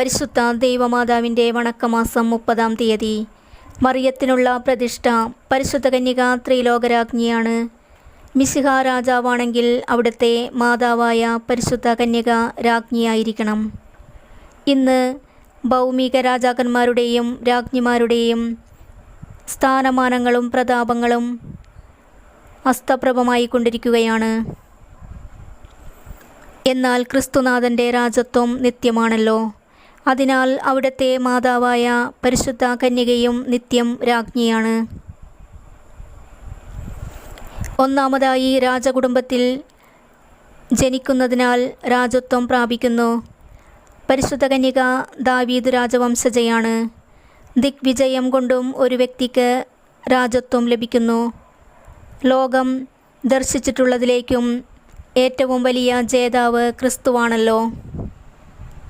പരിശുദ്ധ ദൈവമാതാവിൻ്റെ വണക്കമാസം 30-ാം തീയതി. മറിയത്തിനുള്ള പ്രതിഷ്ഠ. പരിശുദ്ധ കന്യക ത്രിലോകരാജ്ഞിയാണ്. മിശിഹ രാജാവാണെങ്കിൽ അവിടുത്തെ മാതാവായ പരിശുദ്ധ കന്യക രാജ്ഞിയായിരിക്കണം. ഇന്ന് ഭൗമിക രാജാക്കന്മാരുടെയും രാജ്ഞിമാരുടെയും സ്ഥാനമാനങ്ങളും പ്രതാപങ്ങളും അസ്തപ്രഭമായി കൊണ്ടിരിക്കുകയാണ്. എന്നാൽ ക്രിസ്തുനാഥൻ്റെ രാജത്വം നിത്യമാണല്ലോ. അതിനാൽ അവിടുത്തെ മാതാവായ പരിശുദ്ധ കന്യകയും നിത്യം രാജ്ഞിയാണ്. ഒന്നാമതായി രാജകുടുംബത്തിൽ ജനിക്കുന്നതിനാൽ രാജത്വം പ്രാപിക്കുന്നു. പരിശുദ്ധ കന്യക ദാവീദ് രാജവംശജയാണ്. ദിഗ്വിജയം കൊണ്ടും ഒരു വ്യക്തിക്ക് രാജത്വം ലഭിക്കുന്നു. ലോകം ദർശിച്ചിട്ടുള്ളതിലേക്കും ഏറ്റവും വലിയ ജേതാവ് ക്രിസ്തുവാണല്ലോ.